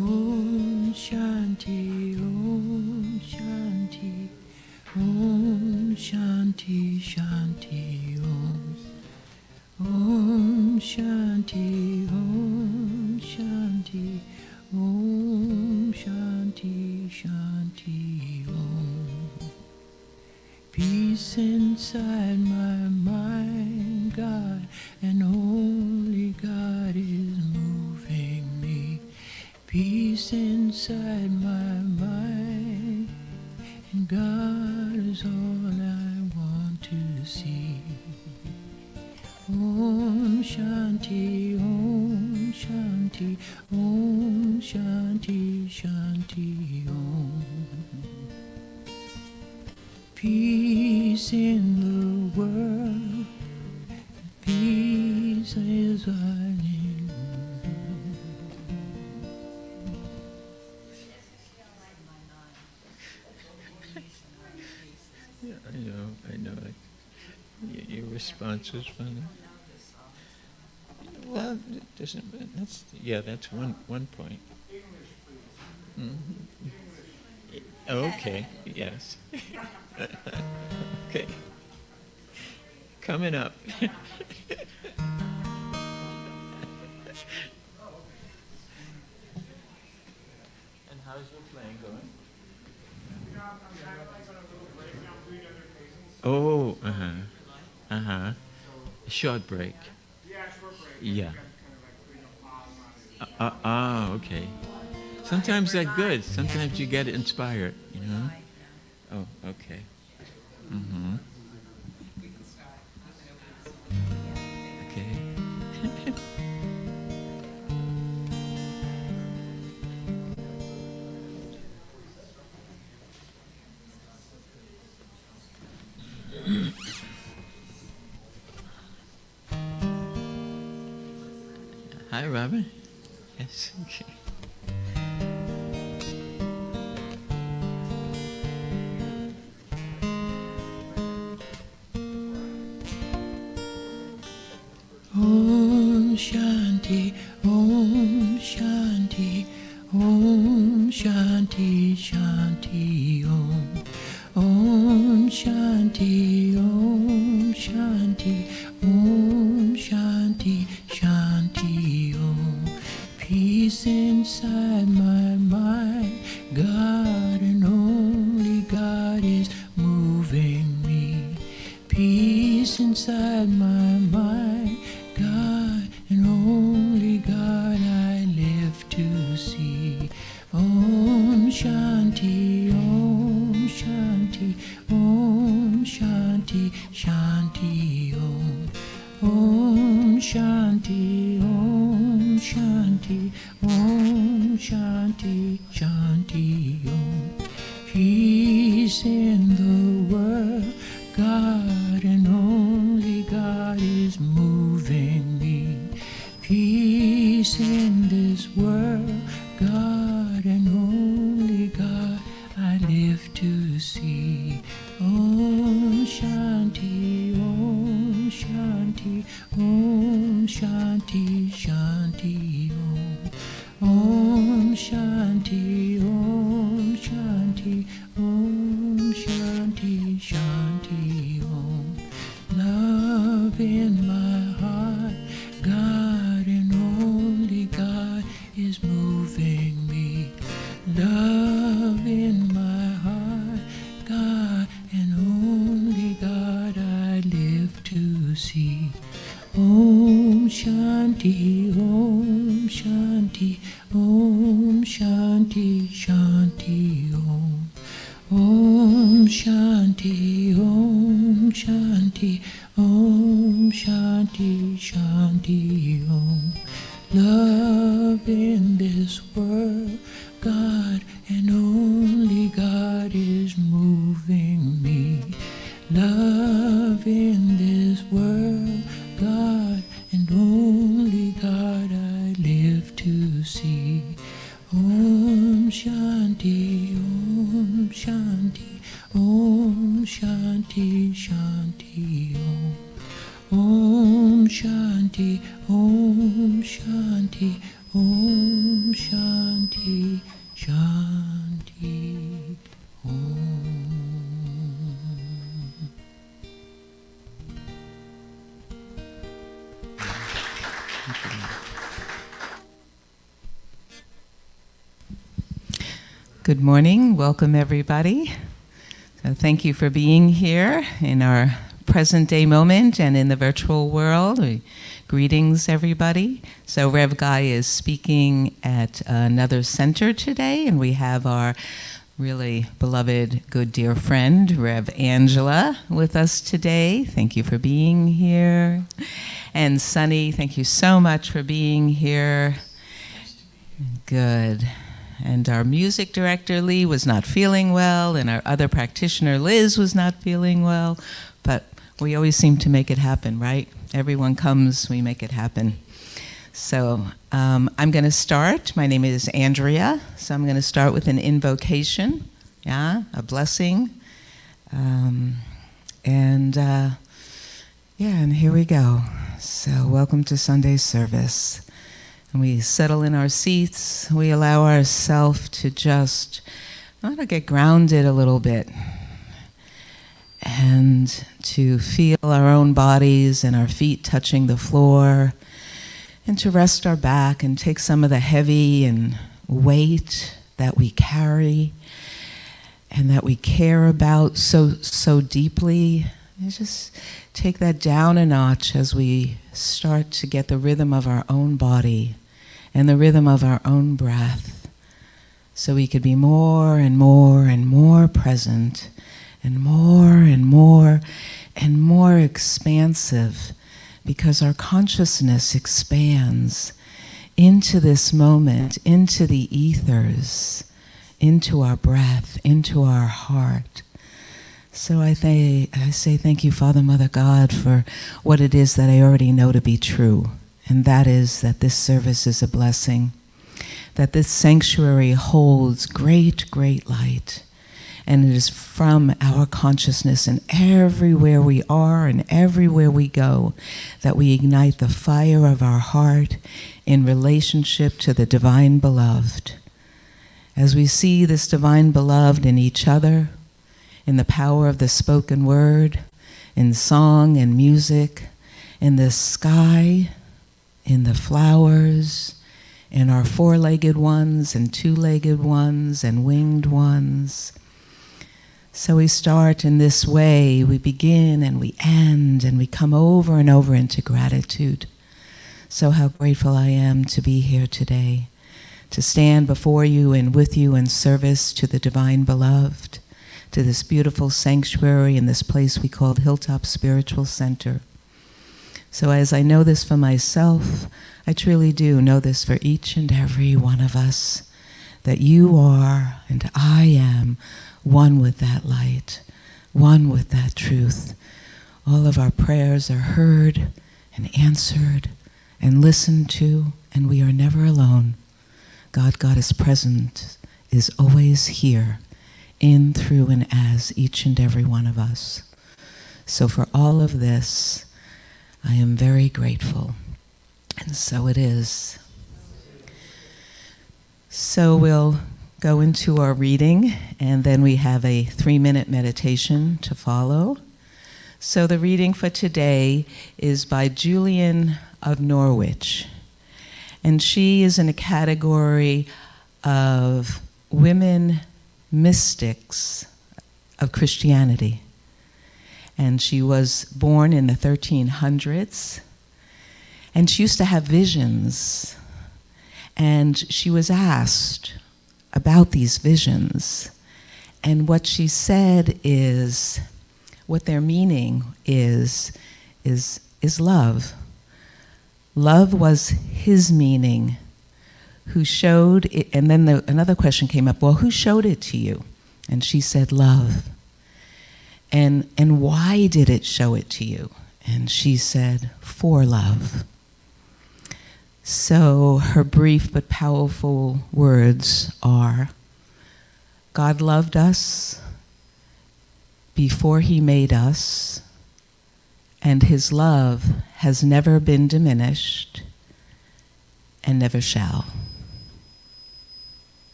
Om Shanti, Om Shanti, Om Shanti, Shanti, Om. Om Shanti, Om Shanti, Om Shanti, Shanti, Om. Peace inside my mind, God, and only God is moving me. Peace inside my mind, and God is all I want to see. Om Shanti, Om Shanti, Om Shanti, Shanti, Om. Peace in the world, peace is what I need. Yeah, I know. Your response was funny. Well, it doesn't. That's one point. Mm-hmm. Okay. Yes. Okay. Coming up. And how's your playing going? Oh, short break. Yeah. Okay. Sometimes that's good. Sometimes you get inspired, you know? Oh, okay. Mm-hmm. Okay. Hi, Robin. Yes, okay. Om Shanti, Om Shanti, Om Shanti, Shanti, Om. Om Shanti, Om Shanti, Om Shanti, Shanti, Om. Peace inside my mind, God and only God is moving me. Peace inside my mind, God and only God I live to see. Om Shanti, Om Shanti, Om Shanti, Shanti, Om. Om Shanti, Om Shanti, Om Shanti, Shanti, Om. Peace in the world, God and only God is moving me. Peace in this world, God and only God I live to see. Om Shanti, Om Shanti, Om Shanti, Shanti, Om. Om Shanti, Om Shanti, Om Shanti, Shanti, Om. Love in my heart, God and only God is moving me. Love in my heart, God and only God I live to see. Om Shanti, Om Shanti, Om Shanti, Shanti, Om. Om Shanti, Om Shanti, Om Shanti, Shanti, Om. Love in this world, God and only God is moving me. Love in this world, God and only God I live to see. Om Shanti, Om Shanti, Om Shanti, Shanti, Om. Om Shanti, Om Shanti, Om Shanti. Good morning. Welcome, everybody. So thank you for being here in our present day moment and in the virtual world. Greetings, everybody. So Rev Guy is speaking at another center today, and we have our really beloved, good, dear friend, Rev Angela, with us today. Thank you for being here. And Sunny, thank you so much for being here. Good. And our music director, Lee, was not feeling well, and our other practitioner, Liz, was not feeling well, but we always seem to make it happen, right? Everyone comes, we make it happen. So I'm going to start. My name is Andrea, so I'm going to start with an invocation, a blessing. And here we go. So welcome to Sunday's service. And we settle in our seats. We allow ourselves to just get grounded a little bit and to feel our own bodies and our feet touching the floor, and to rest our back and take some of the heavy and weight that we carry and that we care about so deeply. And just take that down a notch as we start to get the rhythm of our own body and the rhythm of our own breath, so we could be more and more and more present and more and more expansive, because our consciousness expands into this moment, into the ethers, into our breath, into our heart. So I say thank you, Father, Mother, God, for what it is that I already know to be true. And that is that this service is a blessing, that this sanctuary holds great, great light. And it is from our consciousness and everywhere we are and everywhere we go that we ignite the fire of our heart in relationship to the divine beloved. As we see this divine beloved in each other, in the power of the spoken word, in song and music, in the sky, in the flowers, in our four-legged ones and two-legged ones and winged ones. So we start in this way, we begin and we end, and we come over and over into gratitude. So how grateful I am to be here today, to stand before you and with you in service to the divine beloved, to this beautiful sanctuary in this place we call Hilltop Spiritual Center. So as I know this for myself, I truly do know this for each and every one of us, that you are and I am one with that light, one with that truth. All of our prayers are heard and answered and listened to, and we are never alone. God is present, is always here, in, through, and as each and every one of us. So for all of this, I am very grateful, and so it is. So we'll go into our reading, and then we have a 3-minute meditation to follow. So the reading for today is by Julian of Norwich, and she is in a category of women mystics of Christianity. And she was born in the 1300s, and she used to have visions. And she was asked about these visions. And what she said is, what their meaning is love. Love was his meaning, who showed it. And then another question came up, well, who showed it to you? And she said, love. And why did it show it to you? And she said, for love. So her brief but powerful words are, God loved us before he made us, and his love has never been diminished and never shall.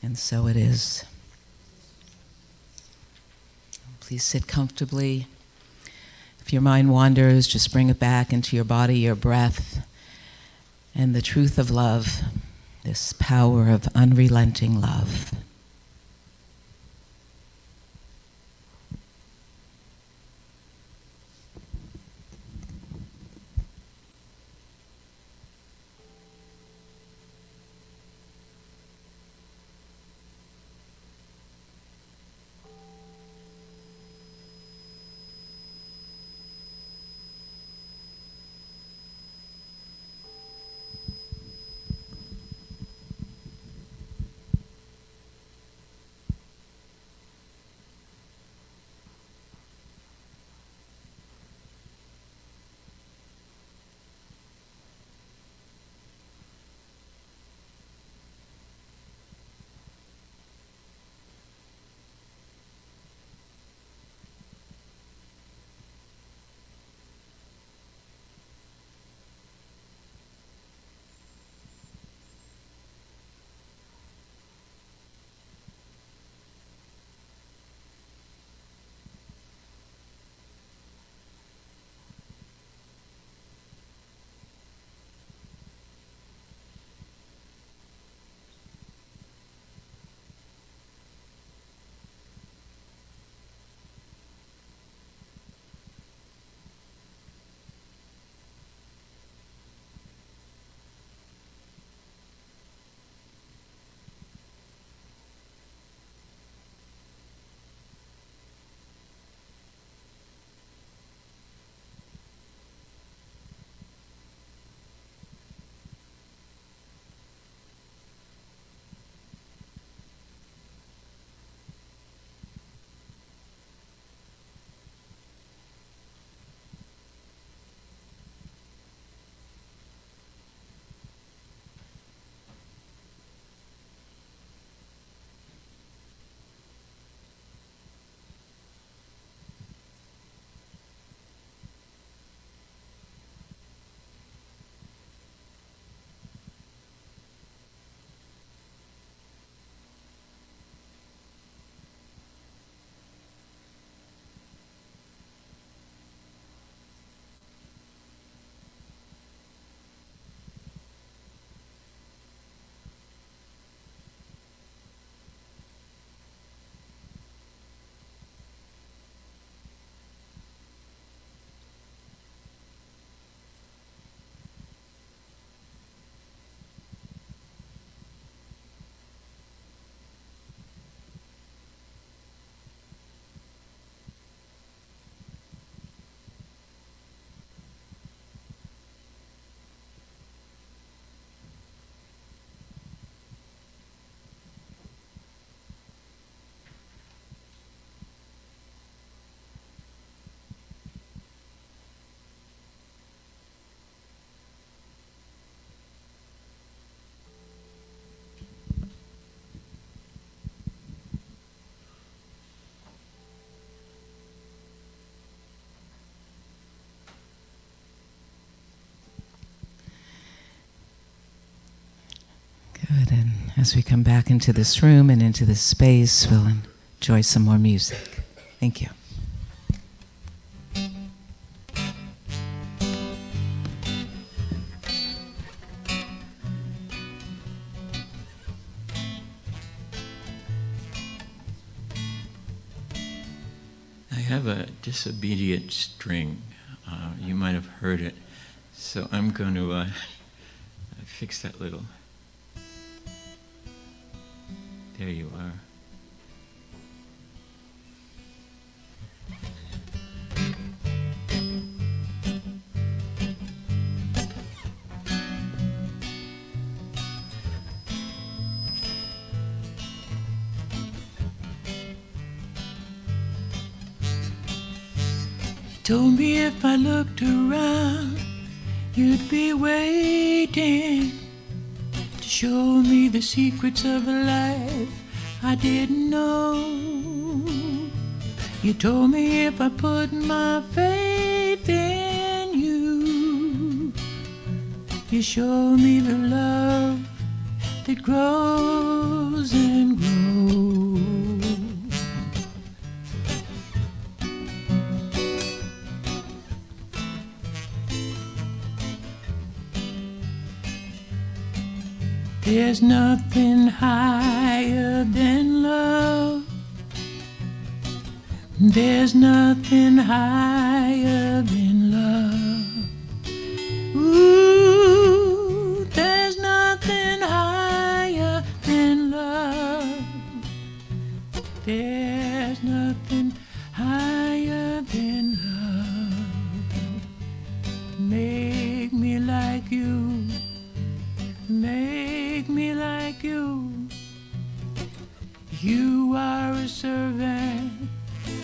And so it is. Please sit comfortably. If your mind wanders, just bring it back into your body, your breath, and the truth of love. this power of unrelenting love. Good, and as we come back into this room and into this space, we'll enjoy some more music. Thank you. I have a disobedient string. You might have heard it. So I'm going to fix that little. There you are. Told me if I looked around, you'd be waiting to show me the secrets of a life I didn't know. You told me if I put my faith in you, you show me the love that grows and grows. There's nothing higher than love. There's nothing higher than love. Ooh, there's nothing higher than love. There's nothing higher than love. Make me like you. Make me like you. You are a servant.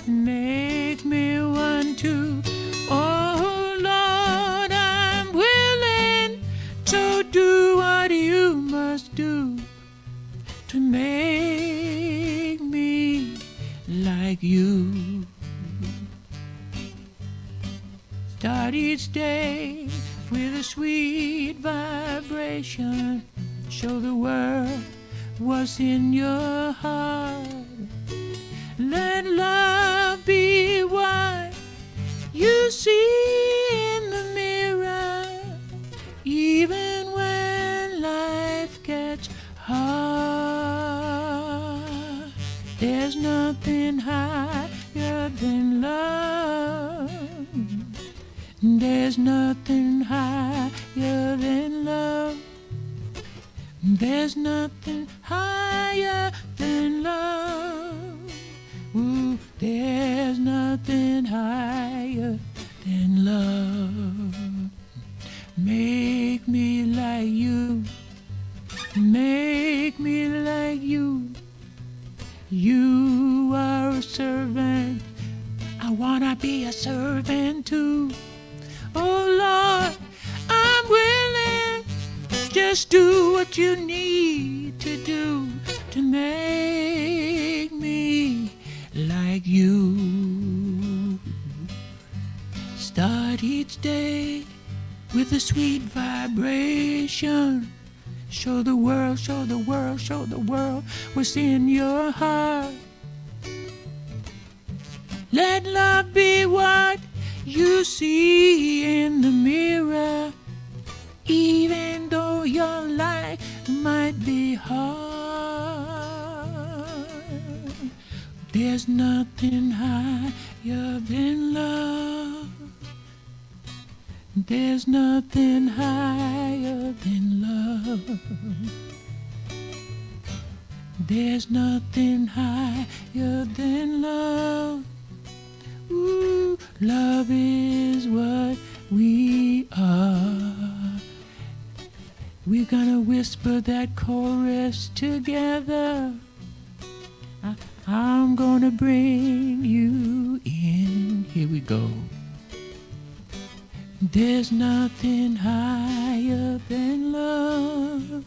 Make me one too. Oh Lord, I'm willing to do what you must do to make me like you. Start each day with a sweet vibration. Show the world what's in your heart. Let love be what you see in the mirror, even when life gets hard. There's nothing higher than love. There's nothing higher than love. There's nothing higher than love. Ooh, there's nothing higher than love. Make me like you. Make me like you. You are a servant. I wanna be a servant too. Oh Lord, I'm willing. Just do what you need to do to make me like you. Start each day with a sweet vibration. Show the world, show the world, show the world what's in your heart. Let love be what you see in the mirror, even though your life might be hard. There's nothing higher than love. There's nothing higher than love. There's nothing higher than love. Ooh, love is what we are. We're gonna whisper that chorus together. I'm gonna bring you in. Here we go. There's nothing higher than love.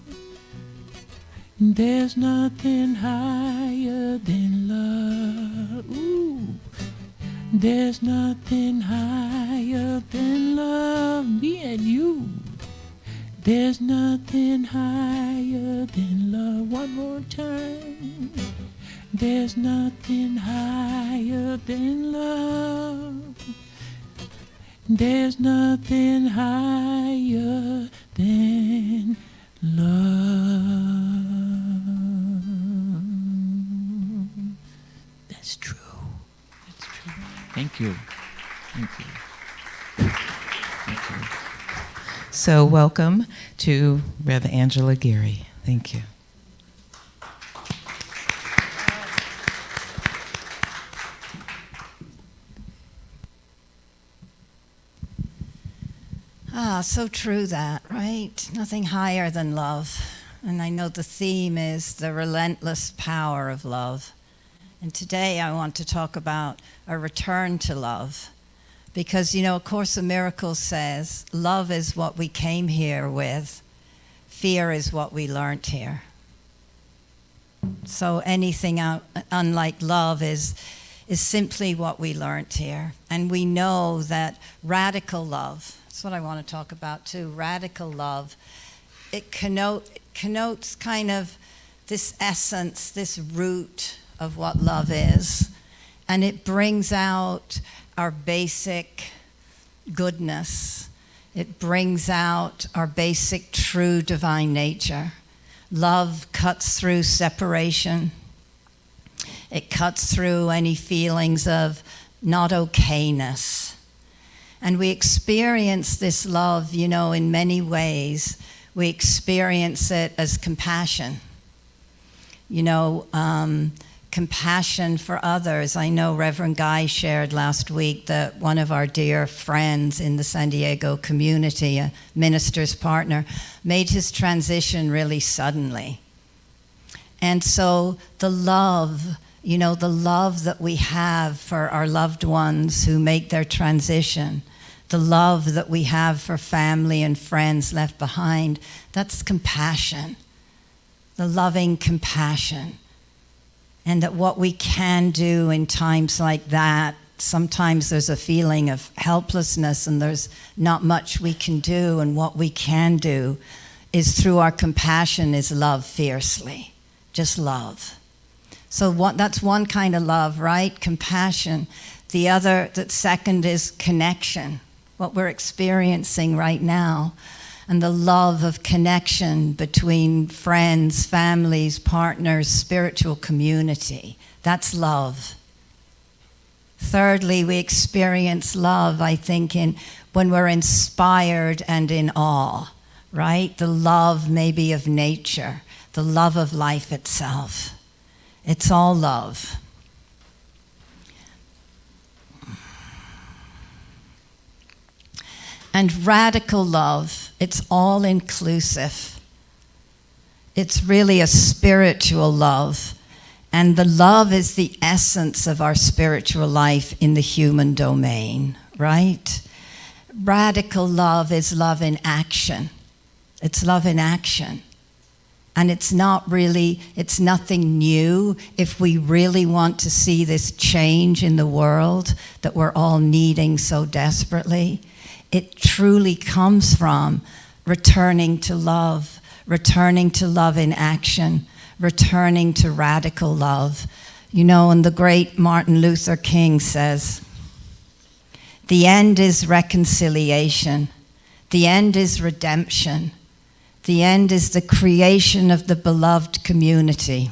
There's nothing higher than love. Ooh. There's nothing higher than love. Me and you. There's nothing higher than love. One more time. There's nothing higher than love. There's nothing higher than love. That's true. That's true. Thank you. Thank you. Thank you. So welcome to Rev. Angela Geary. Thank you. Ah, so true that, right? Nothing higher than love. And I know the theme is the relentless power of love. And today I want to talk about a return to love. Because, you know, A Course in Miracles says, love is what we came here with. Fear is what we learned here. So anything unlike love is simply what we learned here. And we know that radical love, that's what I want to talk about too, radical love, it connotes kind of this essence, this root of what love is. And it brings out our basic goodness. It brings out our basic true divine nature. Love cuts through separation. It cuts through any feelings of not okayness. And we experience this love, in many ways. We experience it as compassion. Compassion for others. I know Reverend Guy shared last week that one of our dear friends in the San Diego community, a minister's partner, made his transition really suddenly. And so the love that we have for our loved ones who make their transition, the love that we have for family and friends left behind, that's compassion, the loving compassion. And that what we can do in times like that, sometimes there's a feeling of helplessness and there's not much we can do, and what we can do is through our compassion is love fiercely, just love. So that's one kind of love, right? Compassion. The second is connection, what we're experiencing right now. And the love of connection between friends, families, partners, spiritual community. That's love. Thirdly, we experience love, I think, when we're inspired and in awe, right? The love maybe of nature, the love of life itself. It's all love. And radical love, it's all inclusive. It's really a spiritual love. And the love is the essence of our spiritual life in the human domain, right? Radical love is love in action. It's love in action. And it's nothing new. If we really want to see this change in the world that we're all needing so desperately, it truly comes from returning to love in action, returning to radical love. And the great Martin Luther King says, the end is reconciliation. The end is redemption. The end is the creation of the beloved community.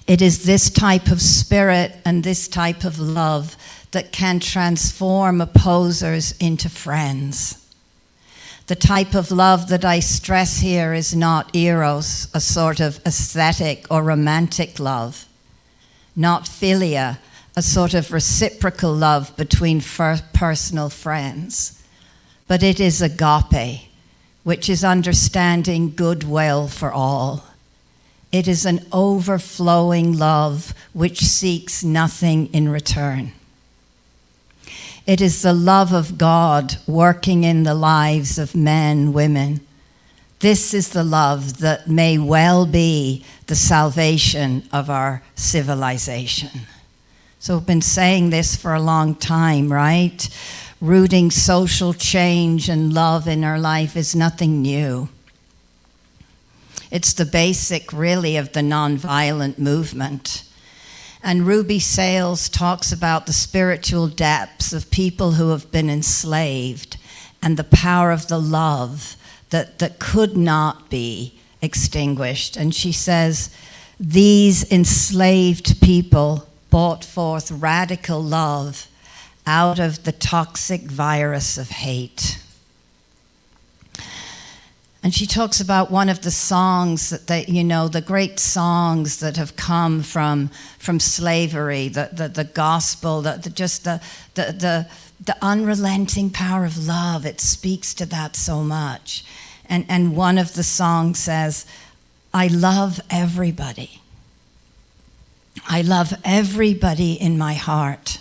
It is this type of spirit and this type of love that can transform opposers into friends. The type of love that I stress here is not eros, a sort of aesthetic or romantic love, not philia, a sort of reciprocal love between personal friends, but it is agape, which is understanding goodwill for all. It is an overflowing love which seeks nothing in return. It is the love of God working in the lives of men, women. This is the love that may well be the salvation of our civilization. So we've been saying this for a long time, right? Rooting social change and love in our life is nothing new. It's the basic, really, of the nonviolent movement. And Ruby Sales talks about the spiritual depths of people who have been enslaved and the power of the love that could not be extinguished. And she says, these enslaved people brought forth radical love out of the toxic virus of hate. And she talks about one of the songs that the great songs that have come from slavery, the gospel, the unrelenting power of love. It speaks to that so much. And one of the songs says, I love everybody. I love everybody in my heart.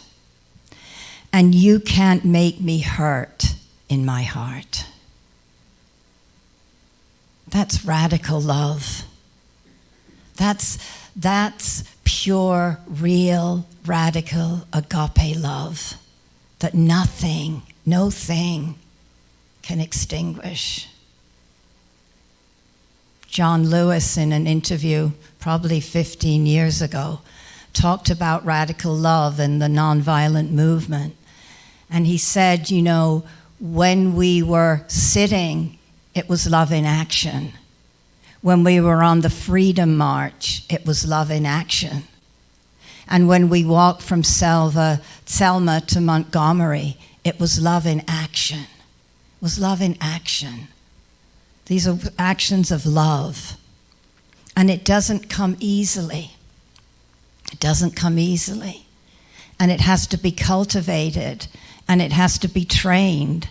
And you can't make me hurt in my heart. That's radical love. That's pure, real, radical agape love that nothing, no thing can extinguish. John Lewis, in an interview probably 15 years ago, talked about radical love and the nonviolent movement. And he said, when we were sitting, it was love in action. When we were on the Freedom March, it was love in action. And when we walked from Selma to Montgomery, it was love in action. It was love in action. These are actions of love. And it doesn't come easily. It doesn't come easily. And it has to be cultivated, and it has to be trained.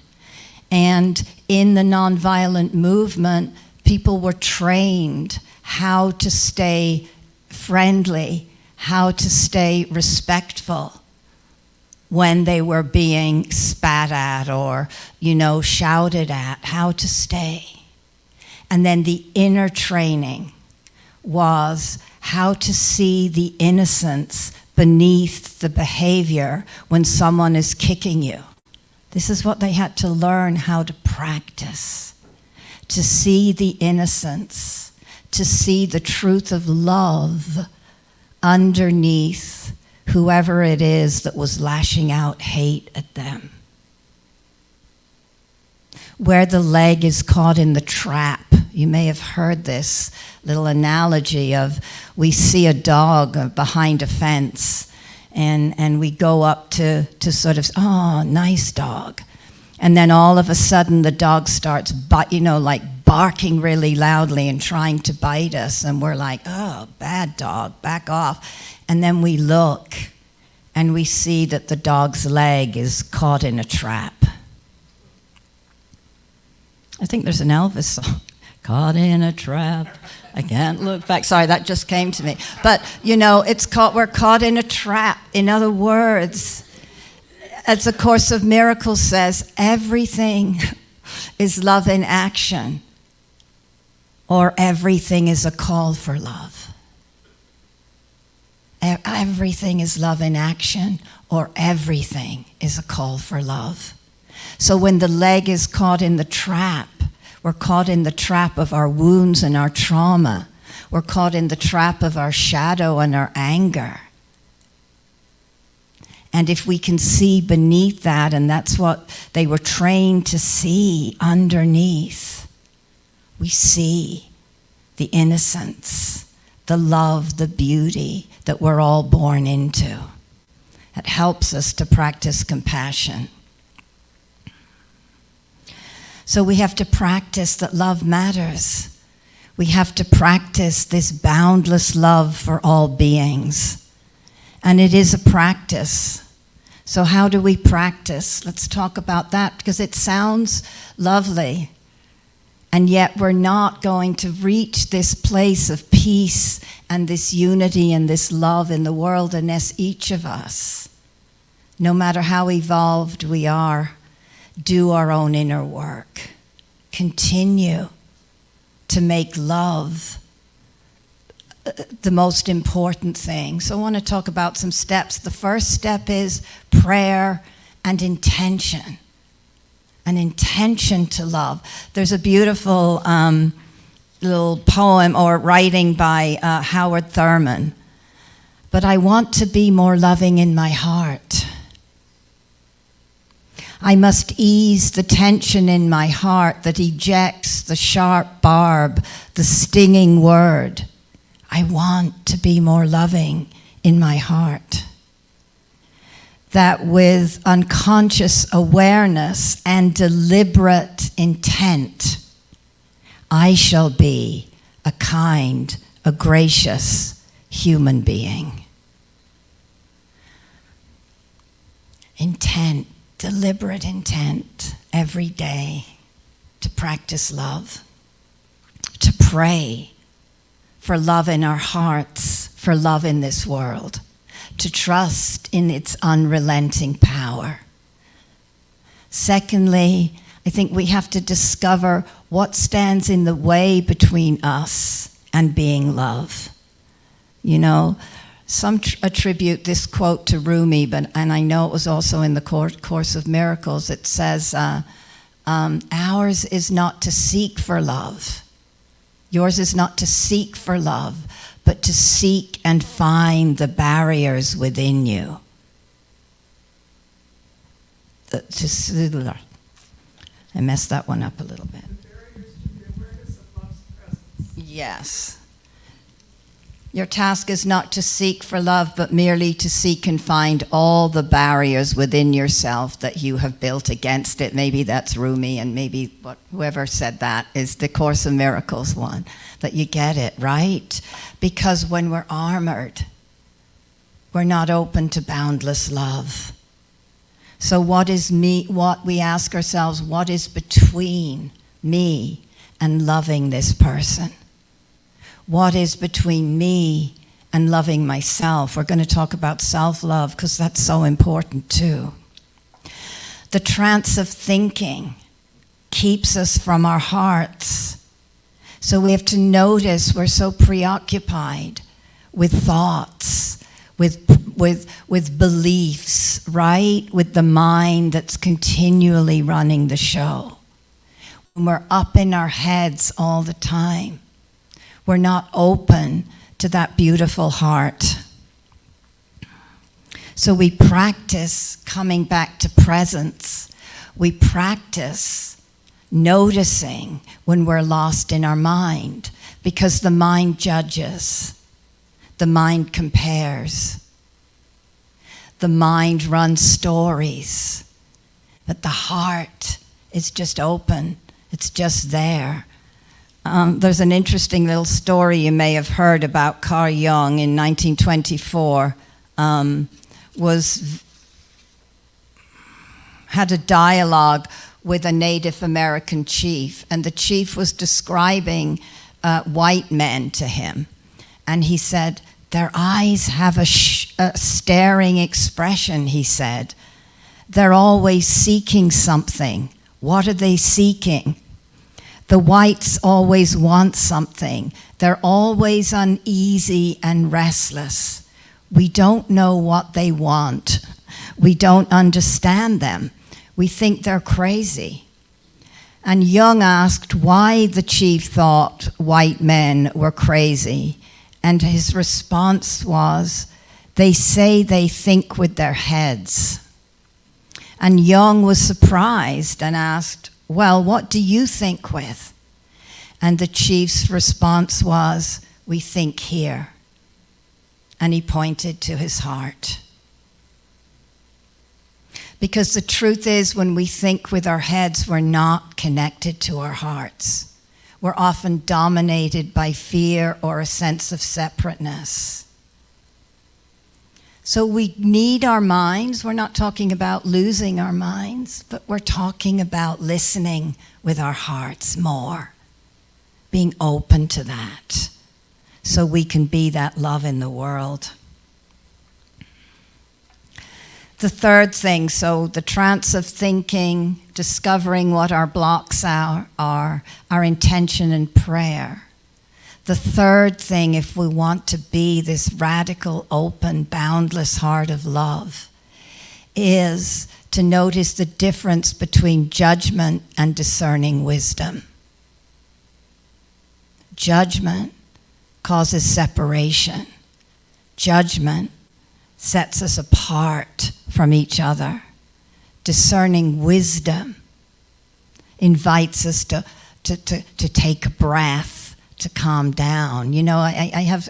And in the nonviolent movement, people were trained how to stay friendly, how to stay respectful when they were being spat at or, shouted at, how to stay. And then the inner training was how to see the innocence beneath the behavior when someone is kicking you. This is what they had to learn how to practice. To see the innocence, to see the truth of love underneath whoever it is that was lashing out hate at them. Where the leg is caught in the trap. You may have heard this little analogy of we see a dog behind a fence and we go up to sort of, oh, nice dog. And then all of a sudden the dog starts, barking really loudly and trying to bite us. And we're like, oh, bad dog, back off. And then we look and we see that the dog's leg is caught in a trap. I think there's an Elvis song, caught in a trap. I can't look back. Sorry, that just came to me. But, we're caught in a trap. In other words, as the Course of Miracles says, everything is love in action, or everything is a call for love. Everything is love in action, or everything is a call for love. So when the leg is caught in the trap, we're caught in the trap of our wounds and our trauma. We're caught in the trap of our shadow and our anger. And if we can see beneath that, and that's what they were trained to see underneath, we see the innocence, the love, the beauty that we're all born into. It helps us to practice compassion. So we have to practice that love matters. We have to practice this boundless love for all beings. And it is a practice. So how do we practice? Let's talk about that, because it sounds lovely. And yet we're not going to reach this place of peace and this unity and this love in the world unless each of us, no matter how evolved we are, do our own inner work. Continue to make love the most important thing. So I want to talk about some steps. The first step is prayer and intention. An intention to love. There's a beautiful little poem or writing by Howard Thurman. But I want to be more loving in my heart. I must ease the tension in my heart that ejects the sharp barb, the stinging word. I want to be more loving in my heart. That with unconscious awareness and deliberate intent, I shall be a kind, a gracious human being. Intent. Deliberate intent every day to practice love, to pray for love in our hearts, for love in this world, to trust in its unrelenting power. Secondly, I think we have to discover what stands in the way between us and being love. Some attribute this quote to Rumi, and I know it was also in the Course of Miracles. It says, ours is not to seek for love. Yours is not to seek for love, but to seek and find the barriers within you. I messed that one up a little bit. The barriers to the awareness of love's presence. Yes. Your task is not to seek for love, but merely to seek and find all the barriers within yourself that you have built against it. Maybe that's Rumi, and maybe whoever said that is the Course in Miracles one. That you get it, right? Because when we're armored, we're not open to boundless love. So what we ask ourselves, what is between me and loving this person? What is between me and loving myself? We're going to talk about self-love because that's so important too. The trance of thinking keeps us from our hearts. So we have to notice we're so preoccupied with thoughts, with beliefs, right? With the mind that's continually running the show. When we're up in our heads all the time, we're not open to that beautiful heart. So we practice coming back to presence. We practice noticing when we're lost in our mind, because the mind judges, the mind compares, the mind runs stories, but the heart is just open. It's just there. There's an interesting little story you may have heard about Carl Jung in 1924. Had a dialogue with a Native American chief, and the chief was describing white men to him. And he said, their eyes have a staring expression, he said. They're always seeking something. What are they seeking? The whites always want something. They're always uneasy and restless. We don't know what they want. We don't understand them. We think they're crazy. And Jung asked why the chief thought white men were crazy. And his response was, they say they think with their heads. And Jung was surprised and asked, well, what do you think with? And the chief's response was, we think here. And he pointed to his heart. Because the truth is, when we think with our heads, we're not connected to our hearts. We're often dominated by fear or a sense of separateness. So we need our minds. We're not talking about losing our minds, but we're talking about listening with our hearts more, being open to that, so we can be that love in the world. The third thing, so the trance of thinking, discovering what our blocks are, our intention and prayer. The third thing, if we want to be this radical, open, boundless heart of love, is to notice the difference between judgment and discerning wisdom. Judgment causes separation. Judgment sets us apart from each other. Discerning wisdom invites us to take a breath, to calm down. You know, I have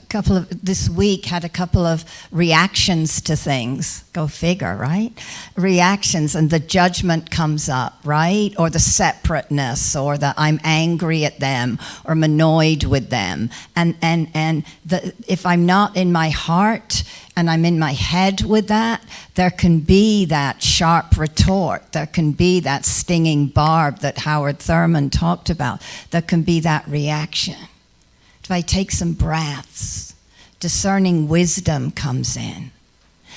this week had a couple of reactions to things. Go figure, right? Reactions, and the judgment comes up, right? Or the separateness, or the I'm angry at them, or I'm annoyed with them. And if I'm not in my heart and I'm in my head with that, there can be that sharp retort. There can be that stinging barb that Howard Thurman talked about. There can be that reaction. If I take some breaths, discerning wisdom comes in.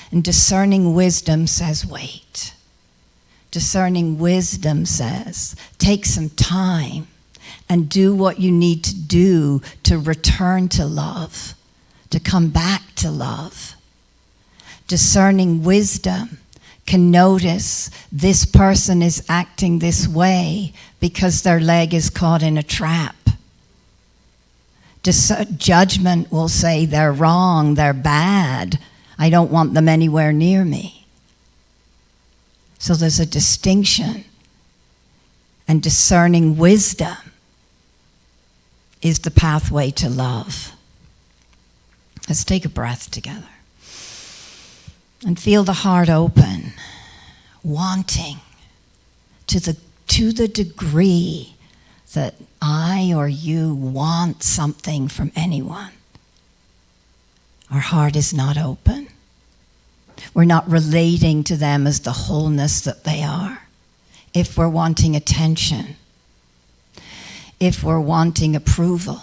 And discerning wisdom says, wait. Discerning wisdom says, take some time and do what you need to do to return to love, to come back to love. Discerning wisdom can notice this person is acting this way because their leg is caught in a trap. Judgment will say they're wrong, they're bad. I don't want them anywhere near me. So there's a distinction. And discerning wisdom is the pathway to love. Let's take a breath together. And feel the heart open, wanting to the degree that I or you want something from anyone. Our heart is not open. We're not relating to them as the wholeness that they are. If we're wanting attention, if we're wanting approval,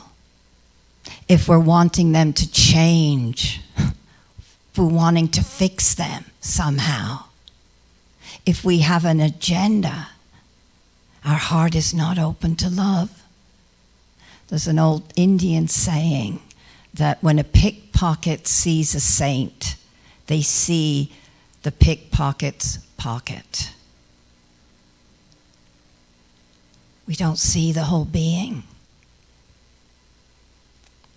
if we're wanting them to change, if we're wanting to fix them somehow, if we have an agenda, our heart is not open to love. There's an old Indian saying that when a pickpocket sees a saint, they see the pickpocket's pocket. We don't see the whole being.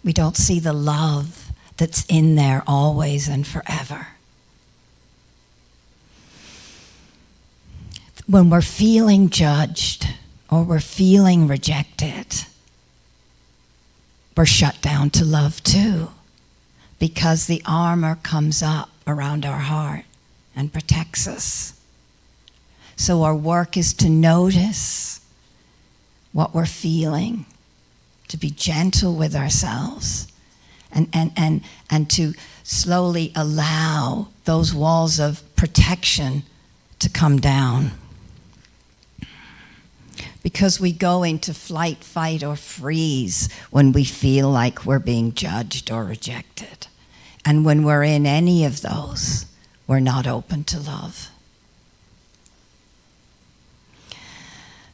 We don't see the love that's in there always and forever. When we're feeling judged or we're feeling rejected, we're shut down to love too, because the armor comes up around our heart and protects us. So our work is to notice what we're feeling, to be gentle with ourselves, and to slowly allow those walls of protection to come down. Because we go into flight, fight, or freeze when we feel like we're being judged or rejected. And when we're in any of those, we're not open to love.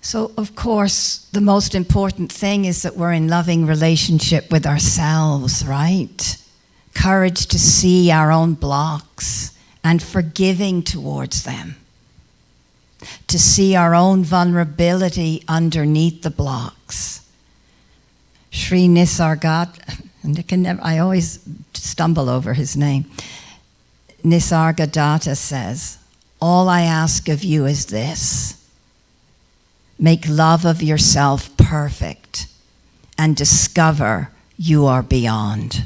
So, of course, the most important thing is that we're in loving relationship with ourselves, right? Courage to see our own blocks and forgiving towards them. To see our own vulnerability underneath the blocks. Sri Nisargadatta, I always stumble over his name. Nisargadatta says, "All I ask of you is this. Make love of yourself perfect and discover you are beyond."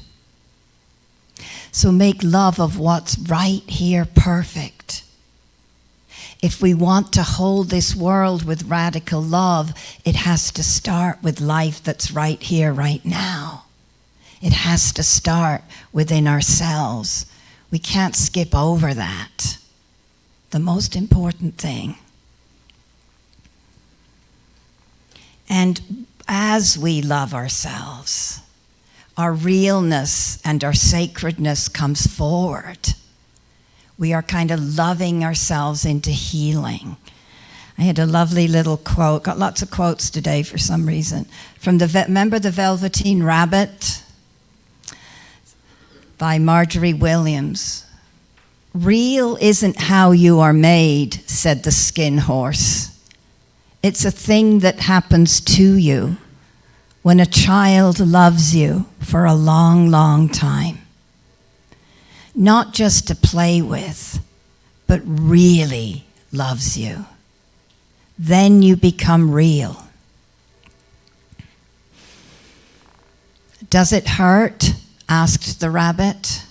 So make love of what's right here perfect. If we want to hold this world with radical love, it has to start with life that's right here, right now. It has to start within ourselves. We can't skip over that. The most important thing. And as we love ourselves, our realness and our sacredness comes forward. We are kind of loving ourselves into healing. I had a lovely little quote, got lots of quotes today for some reason, from remember the Velveteen Rabbit? By Marjorie Williams. "Real isn't how you are made," said the skin horse. "It's a thing that happens to you when a child loves you for a long, long time. Not just to play with, but really loves you. Then you become real." "Does it hurt?" asked the rabbit.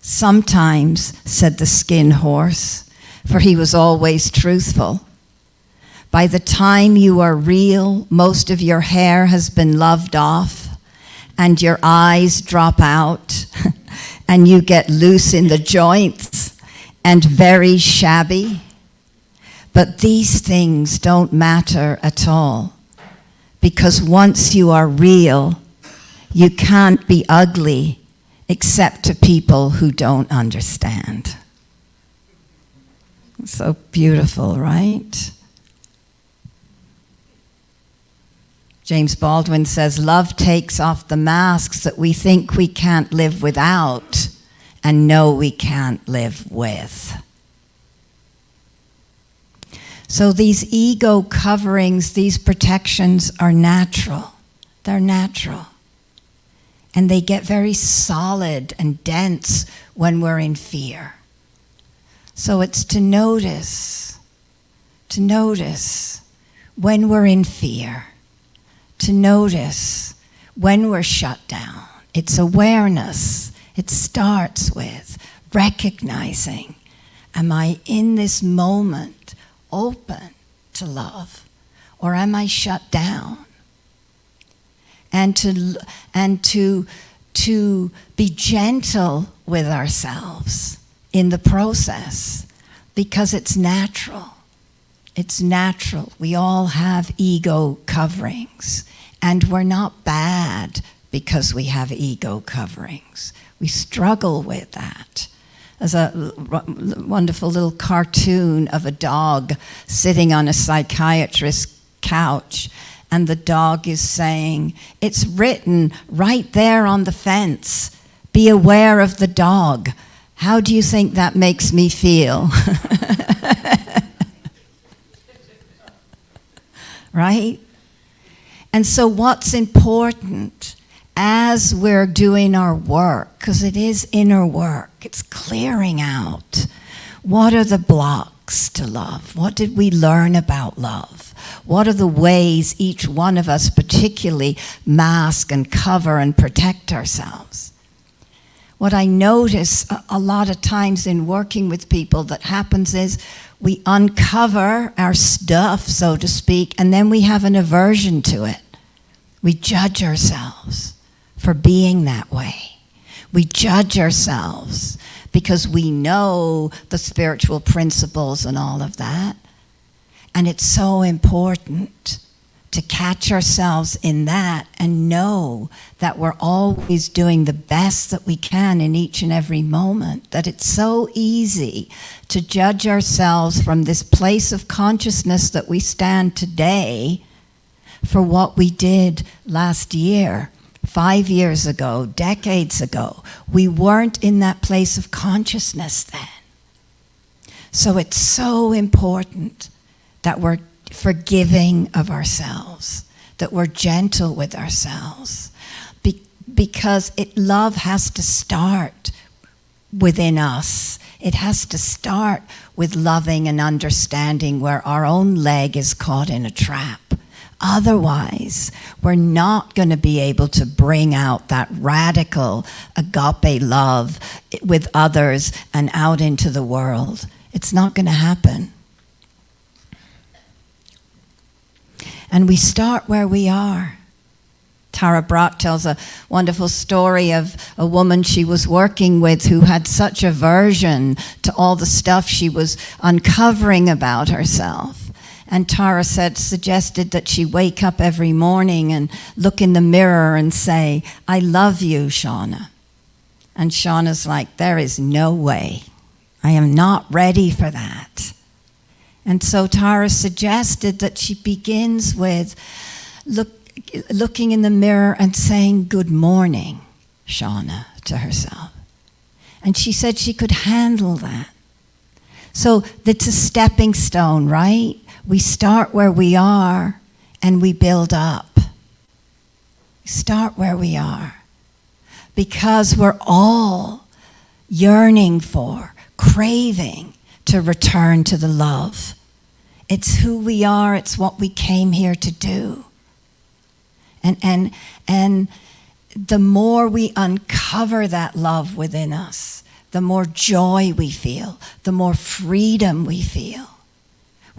"Sometimes," said the skin horse, for he was always truthful. "By the time you are real, most of your hair has been loved off, and your eyes drop out, and you get loose in the joints and very shabby. But these things don't matter at all, because once you are real, you can't be ugly except to people who don't understand." So beautiful, right? James Baldwin says, "Love takes off the masks that we think we can't live without and know we can't live with." So these ego coverings, these protections are natural. They're natural. And they get very solid and dense when we're in fear. So it's to notice when we're in fear, to notice when we're shut down. It's awareness. It starts with recognizing, am I in this moment open to love, or am I shut down? And to be gentle with ourselves in the process, because it's natural. It's natural. We all have ego coverings, and we're not bad because we have ego coverings. We struggle with that. There's a wonderful little cartoon of a dog sitting on a psychiatrist's couch, and the dog is saying, it's written right there on the fence, be aware of the dog. How do you think that makes me feel? Right? And so what's important as we're doing our work, because it is inner work, it's clearing out, what are the blocks to love? What did we learn about love? What are the ways each one of us particularly mask and cover and protect ourselves? What I notice a lot of times in working with people that happens is we uncover our stuff, so to speak, and then we have an aversion to it. We judge ourselves for being that way. We judge ourselves because we know the spiritual principles and all of that. And it's so important to catch ourselves in that and know that we're always doing the best that we can in each and every moment, that it's so easy to judge ourselves from this place of consciousness that we stand today for what we did last year, 5 years ago, decades ago. We weren't in that place of consciousness then. So it's so important that we're forgiving of ourselves, that we're gentle with ourselves, because love has to start within us. It has to start with loving and understanding where our own leg is caught in a trap. Otherwise, we're not going to be able to bring out that radical agape love with others and out into the world. It's not going to happen. And we start where we are. Tara Brach tells a wonderful story of a woman she was working with who had such aversion to all the stuff she was uncovering about herself. And Tara suggested that she wake up every morning and look in the mirror and say, I love you, Shauna. And Shauna's like, there is no way. I am not ready for that. And so Tara suggested that she begins with looking in the mirror and saying, good morning, Shauna, to herself. And she said she could handle that. So it's a stepping stone, right? We start where we are and we build up. We start where we are because we're all yearning for, craving to return to the love. It's who we are. It's what we came here to do. And the more we uncover that love within us, the more joy we feel, the more freedom we feel.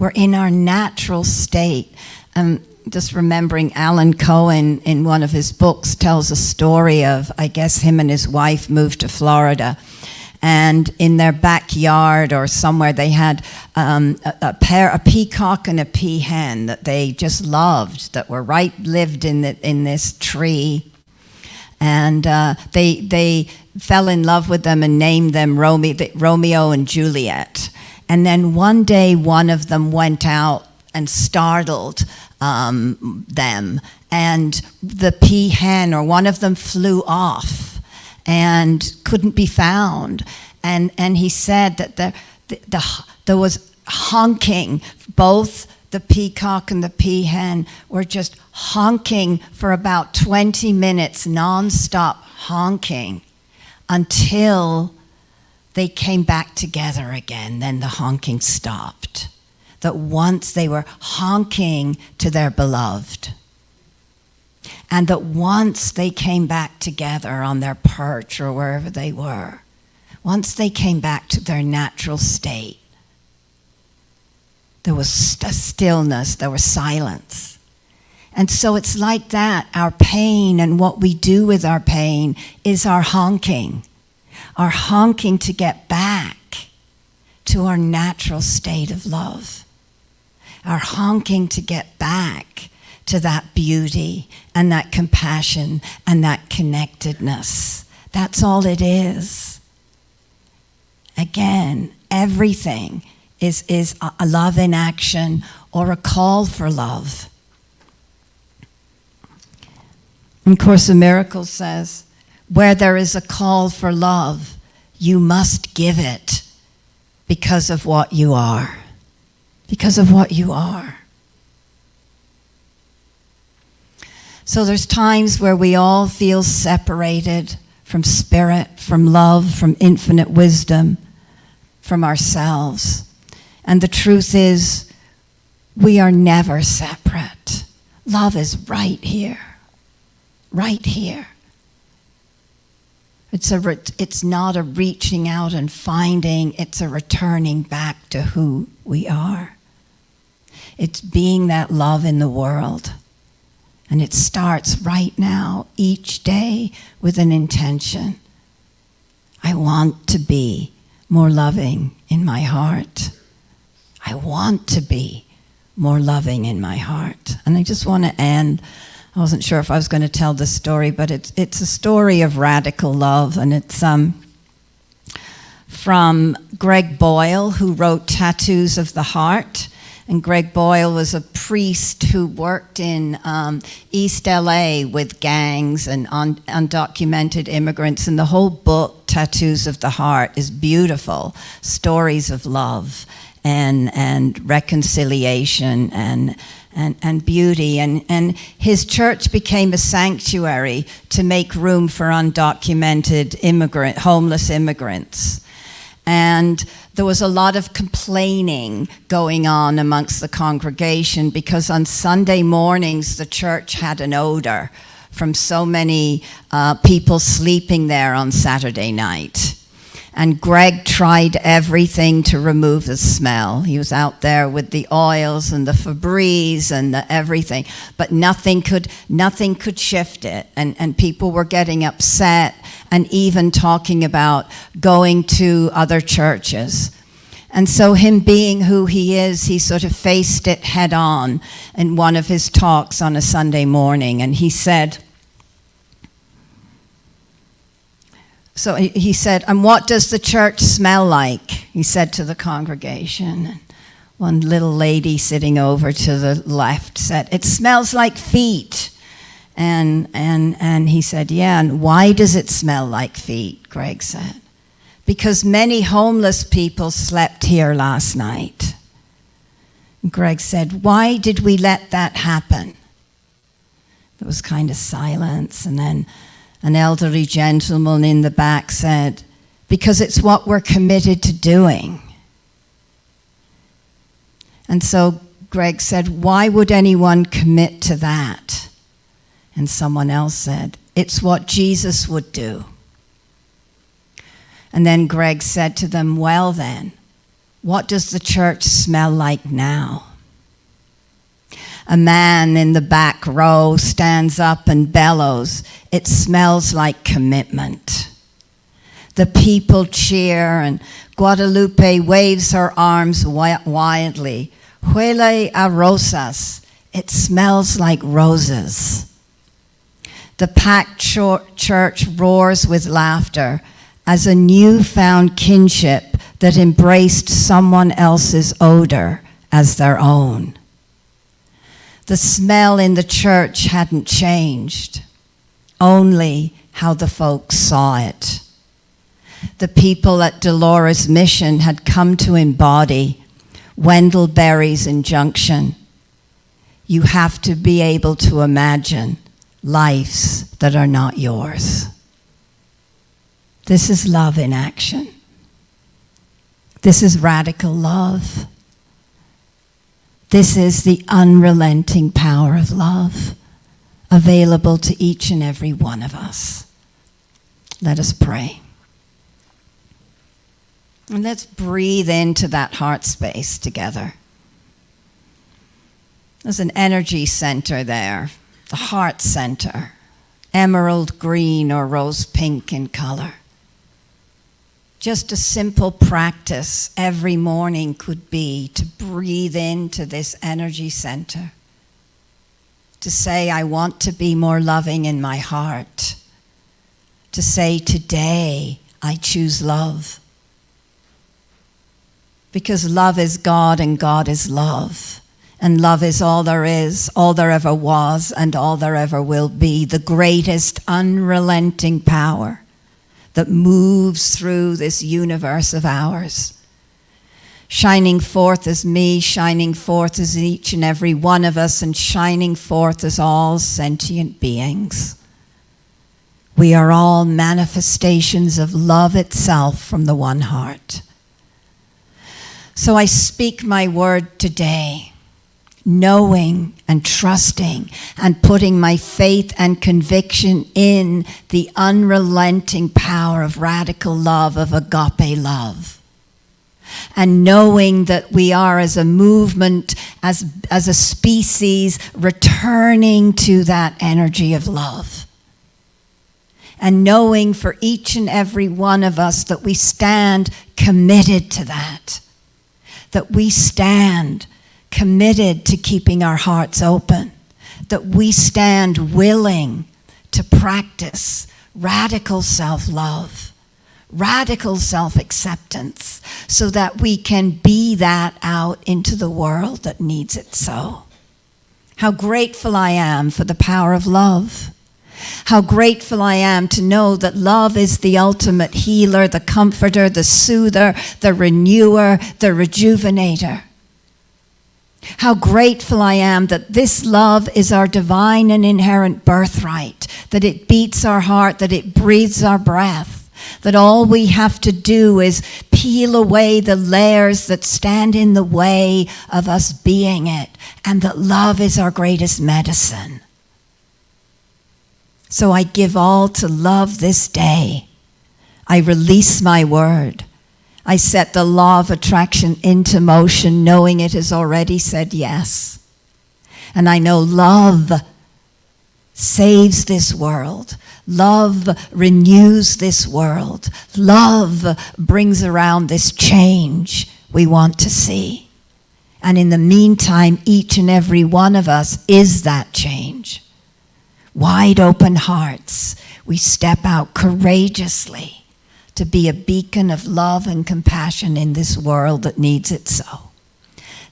We're in our natural state. Just remembering Alan Cohen in one of his books tells a story of, I guess him and his wife moved to Florida. And in their backyard or somewhere, they had a peacock and a peahen that they just loved, that were lived in this tree. And they fell in love with them and named them Romeo and Juliet. And then one day, one of them went out and startled them, and the peahen, or one of them, flew off and couldn't be found. And he said that there was honking. Both the peacock and the peahen were just honking for about 20 minutes, nonstop honking, until they came back together again. Then the honking stopped. That once they were honking to their beloved. And that once they came back together on their perch or wherever they were, once they came back to their natural state, there was a stillness, there was silence. And so it's like that. Our pain and what we do with our pain is our honking to get back to our natural state of love. Our honking to get back to that beauty and that compassion and that connectedness. That's all it is. Again, everything is a love in action or a call for love. And Course in Miracles says, where there is a call for love, you must give it because of what you are. Because of what you are. So there's times where we all feel separated from spirit, from love, from infinite wisdom, from ourselves. And the truth is, we are never separate. Love is right here. Right here. It's not a reaching out and finding, it's a returning back to who we are. It's being that love in the world. And it starts right now, each day, with an intention. I want to be more loving in my heart. I want to be more loving in my heart. And I just want to end. I wasn't sure if I was going to tell this story, but it's a story of radical love, and it's from Greg Boyle, who wrote Tattoos of the Heart. And Greg Boyle was a priest who worked in East LA with gangs and undocumented immigrants. And the whole book, Tattoos of the Heart, is beautiful. Stories of love and reconciliation and beauty. And his church became a sanctuary to make room for undocumented homeless immigrants. And there was a lot of complaining going on amongst the congregation because on Sunday mornings the church had an odor from so many people sleeping there on Saturday night. And Greg tried everything to remove the smell. He was out there with the oils and the Febreze and the everything, but nothing could shift it. And people were getting upset and even talking about going to other churches. And so him being who he is, he sort of faced it head on in one of his talks on a Sunday morning. And he said, and what does the church smell like? He said to the congregation. And one little lady sitting over to the left said, it smells like feet. And he said, yeah, and why does it smell like feet? Greg said, because many homeless people slept here last night. And Greg said, why did we let that happen? There was kind of silence, and then an elderly gentleman in the back said, because it's what we're committed to doing. And so Greg said, why would anyone commit to that? And someone else said, it's what Jesus would do. And then Greg said to them, well then, what does the church smell like now? A man in the back row stands up and bellows, it smells like commitment. The people cheer, and Guadalupe waves her arms wildly. Huele a rosas, it smells like roses. The packed church roars with laughter as a newfound kinship that embraced someone else's odor as their own. The smell in the church hadn't changed, only how the folks saw it. The people at Dolores Mission had come to embody Wendell Berry's injunction. You have to be able to imagine lives that are not yours. This is love in action. This is radical love. This is the unrelenting power of love, available to each and every one of us. Let us pray. And let's breathe into that heart space together. There's an energy center there, the heart center, emerald green or rose pink in color. Just a simple practice every morning could be to breathe into this energy center, to say, I want to be more loving in my heart, to say, today I choose love. Because love is God and God is love. And love is all there ever was, and all there ever will be. The greatest unrelenting power that moves through this universe of ours. Shining forth as me, shining forth as each and every one of us, and shining forth as all sentient beings. We are all manifestations of love itself from the one heart. So I speak my word today, knowing and trusting and putting my faith and conviction in the unrelenting power of radical love, of agape love. And knowing that we are as a movement, as a species, returning to that energy of love. And knowing for each and every one of us that we stand committed to that. That we stand committed to keeping our hearts open, that we stand willing to practice radical self-love, radical self-acceptance, so that we can be that out into the world that needs it so. How grateful I am for the power of love. How grateful I am to know that love is the ultimate healer, the comforter, the soother, the renewer, the rejuvenator. How grateful I am that this love is our divine and inherent birthright, that it beats our heart, that it breathes our breath, that all we have to do is peel away the layers that stand in the way of us being it, and that love is our greatest medicine. So I give all to love this day. I release my word. I set the law of attraction into motion, knowing it has already said yes. And I know love saves this world. Love renews this world. Love brings around this change we want to see. And in the meantime, each and every one of us is that change. Wide open hearts, we step out courageously to be a beacon of love and compassion in this world that needs it so.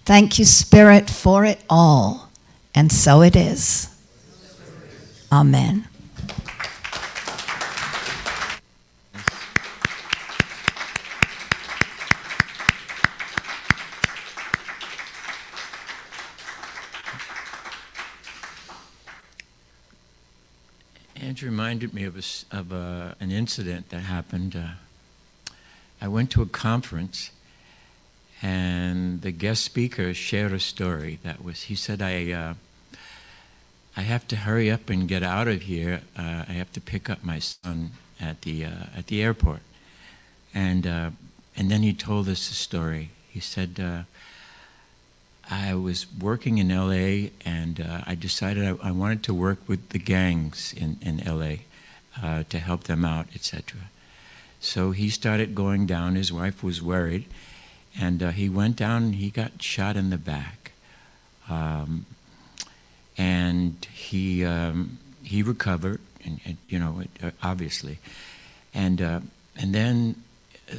Thank you, Spirit, for it all, and so it is. Amen. Andrew reminded me of an incident that happened. I went to a conference, and the guest speaker shared a story he said, I have to hurry up and get out of here. I have to pick up my son at the airport. And then he told us a story. He said, I was working in LA, and I decided I wanted to work with the gangs in LA to help them out, etc. So he started going down. His wife was worried, and he went down and he got shot in the back. And he recovered, and obviously. And then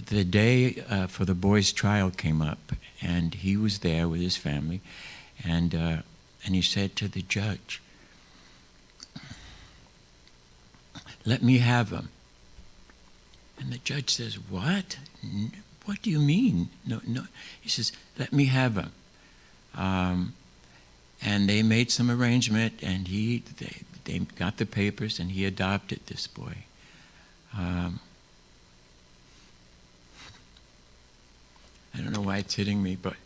the day for the boy's trial came up, and he was there with his family, and he said to the judge, "Let me have him." And the judge says, "What? What do you mean? No." He says, "Let me have him." And they made some arrangement, and they got the papers, and he adopted this boy. I don't know why it's hitting me, but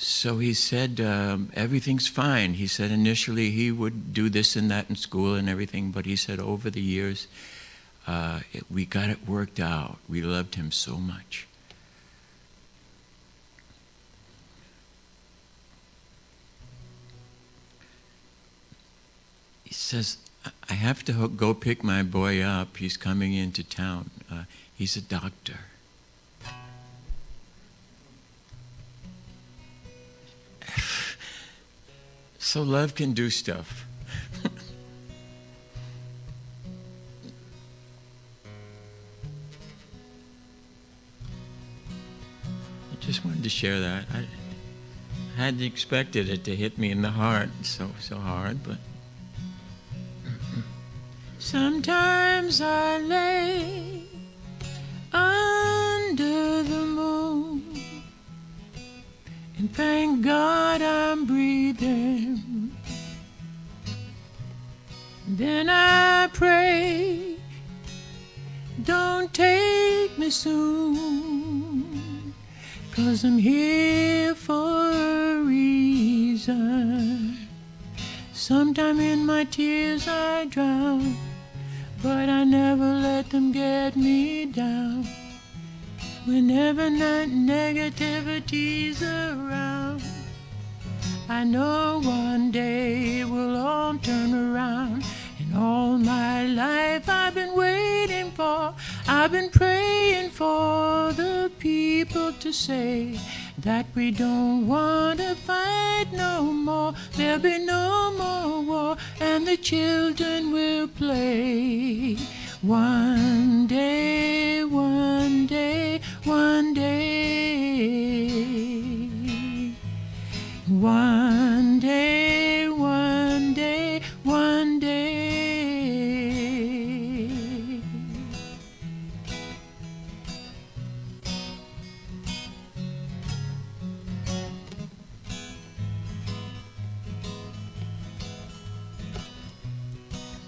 So he said, everything's fine. He said initially he would do this and that in school and everything, but he said over the years, we got it worked out. We loved him so much. He says, I have to go pick my boy up. He's coming into town. He's a doctor. So love can do stuff. I just wanted to share that. I hadn't expected it to hit me in the heart so hard, but sometimes I lay under the moon and thank God I'm breathing. Then I pray, don't take me soon, 'cause I'm here for a reason. Sometime in my tears I drown, but I never let them get me down. Whenever negativity's around, I know one day we'll all turn around. And all my life I've been waiting for, I've been praying for the people to say that we don't want to fight no more. There'll be no more war, and the children will play. One day, one day, one day. One day, one day, one day.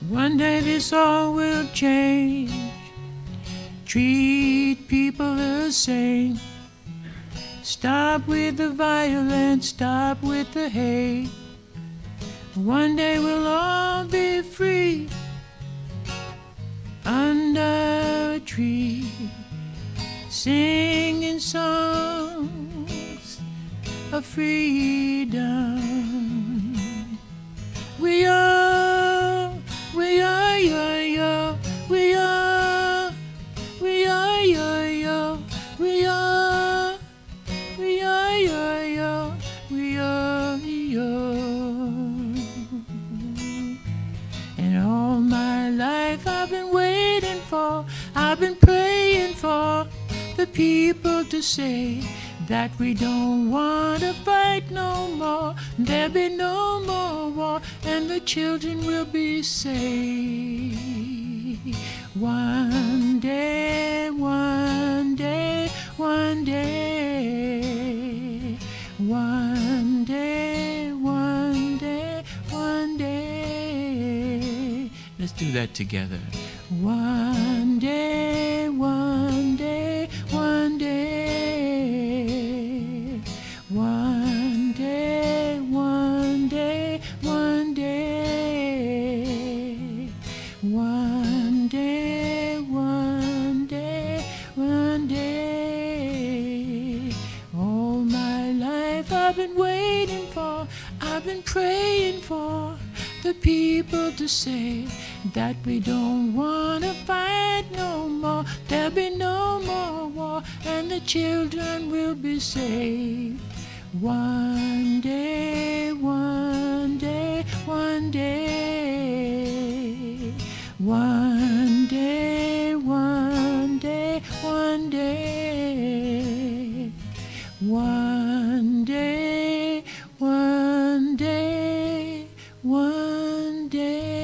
One day this all will change. Treat people the same. Stop with the violence, stop with the hate. One day we'll all be free under a tree, singing songs of freedom. We are, yo, yo, we are, yo, yo, we are, yo, yo, we are, yo. And all my life I've been waiting for, I've been praying for the people to say that we don't want to fight no more. There'll be no more war, and the children will be safe. One day, one day, one day. One day, one day, one day. Let's do that together. One day, one day, one day. One day, one day, one day. One day, one day, one day. All my life I've been waiting for, I've been praying for the people to say that we don't want to fight no more. There'll be no more war, and the children will be safe. One day, one day, one day. One day, one day, one day. One day, one day, one day.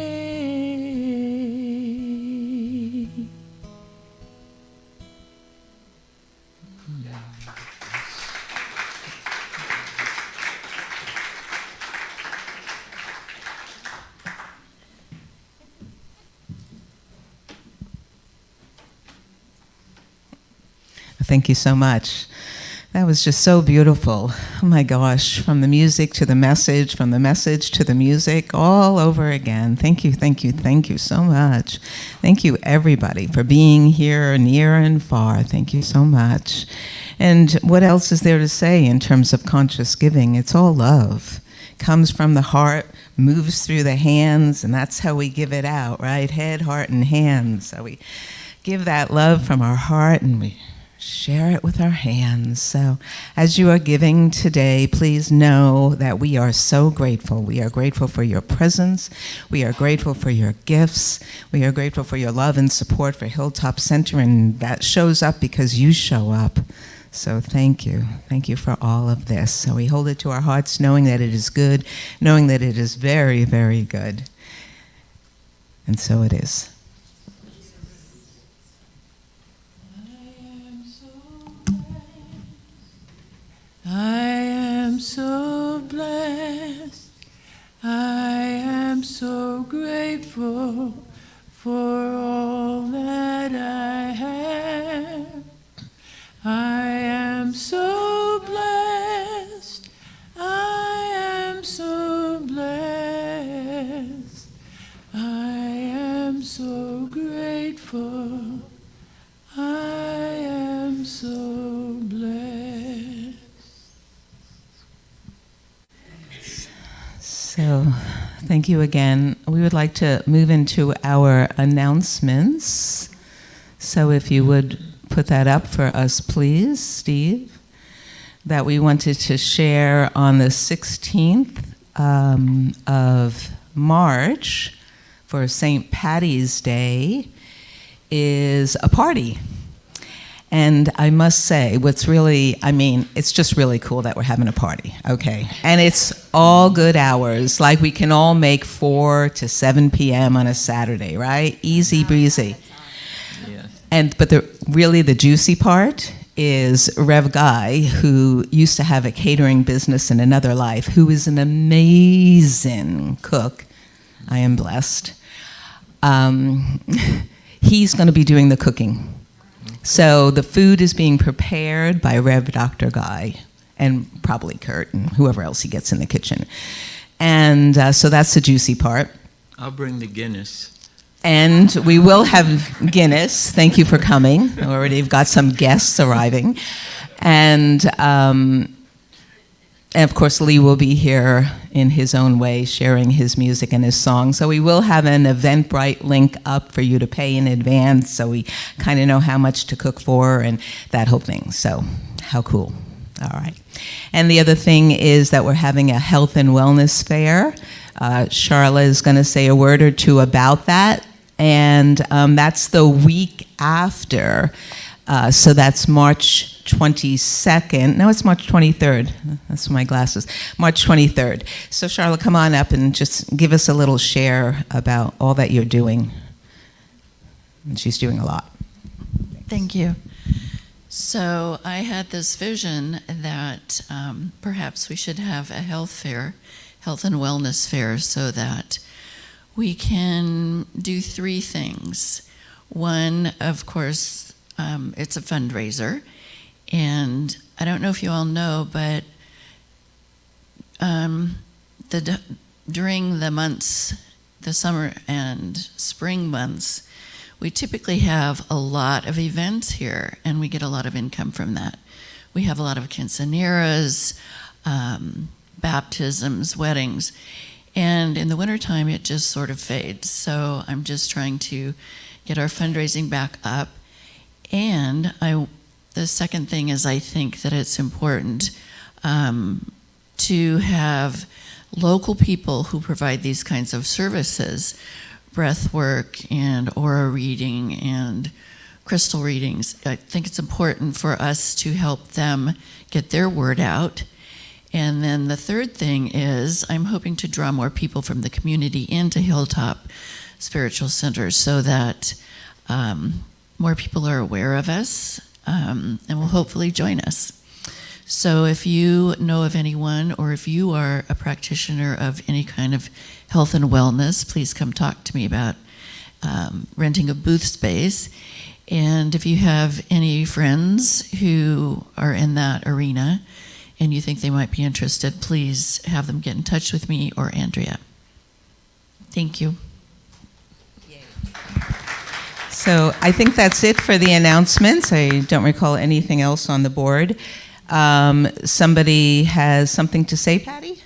Thank you so much. That That was just so beautiful. Oh my gosh, from the music to the message, from the message to the music, all over again. Thank you, thank you, thank you so much. Thank you, everybody, for being here near and far. Thank you so much. And what else is there to say in terms of conscious giving? It's all love. Comes from the heart, moves through the hands, and that's how we give it out, right? Head, heart, and hands. So we give that love from our heart and we share it with our hands. So as you are giving today, please know that we are so grateful. We are grateful for your presence. We are grateful for your gifts. We are grateful for your love and support for Hilltop Center, and that shows up because you show up. So thank you. Thank you for all of this. So we hold it to our hearts, knowing that it is good, knowing that it is very, very good. And so it is. I am so blessed. I am so grateful for all that I have. I am so blessed. I am so blessed. I am so grateful. I am so blessed. So, thank you again. We would like to move into our announcements. So if you would put that up for us, please, Steve. That we wanted to share on the 16th of March for St. Patty's Day is a party. And I must say, it's just really cool that we're having a party, okay? And it's all good hours, like we can all make 4 to 7 p.m. on a Saturday, right? Easy breezy. Yes. But the juicy part is Rev Guy, who used to have a catering business in another life, who is an amazing cook. I am blessed. He's going to be doing the cooking. So the food is being prepared by Rev Dr. Guy and probably Kurt and whoever else he gets in the kitchen. And so that's the juicy part. I'll bring the Guinness. And we will have Guinness. Thank you for coming. We already have got some guests arriving. And of course, Lee will be here in his own way, sharing his music and his songs. So we will have an Eventbrite link up for you to pay in advance, so we kind of know how much to cook for and that whole thing. So how cool. All right. And the other thing is that we're having a health and wellness fair. Charla is going to say a word or two about that. And that's the week after. So that's March 22nd. No, it's March 23rd. That's my glasses. March 23rd. So Charlotte, come on up and just give us a little share about all that you're doing. And she's doing a lot. Thank you. So I had this vision that perhaps we should have a health and wellness fair, so that we can do 3 things. One, of course, it's a fundraiser. And I don't know if you all know, but during the months, the summer and spring months, we typically have a lot of events here, and we get a lot of income from that. We have a lot of quinceañeras, baptisms, weddings, and in the wintertime, it just sort of fades. So I'm just trying to get our fundraising back up. And the second thing is, I think that it's important to have local people who provide these kinds of services, breath work and aura reading and crystal readings. I think it's important for us to help them get their word out. And then the third thing is, I'm hoping to draw more people from the community into Hilltop Spiritual Center, so that more people are aware of us and will hopefully join us. So if you know of anyone, or if you are a practitioner of any kind of health and wellness, please come talk to me about renting a booth space. And if you have any friends who are in that arena and you think they might be interested, please have them get in touch with me or Andrea. Thank you. So I think that's it for the announcements. I don't recall anything else on the board. Somebody has something to say, Patty?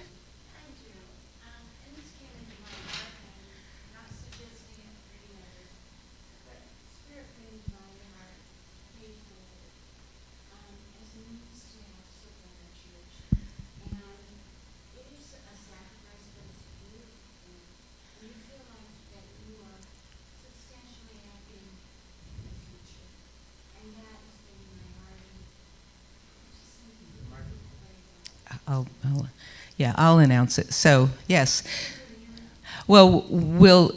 I'll announce it. So, yes. Well,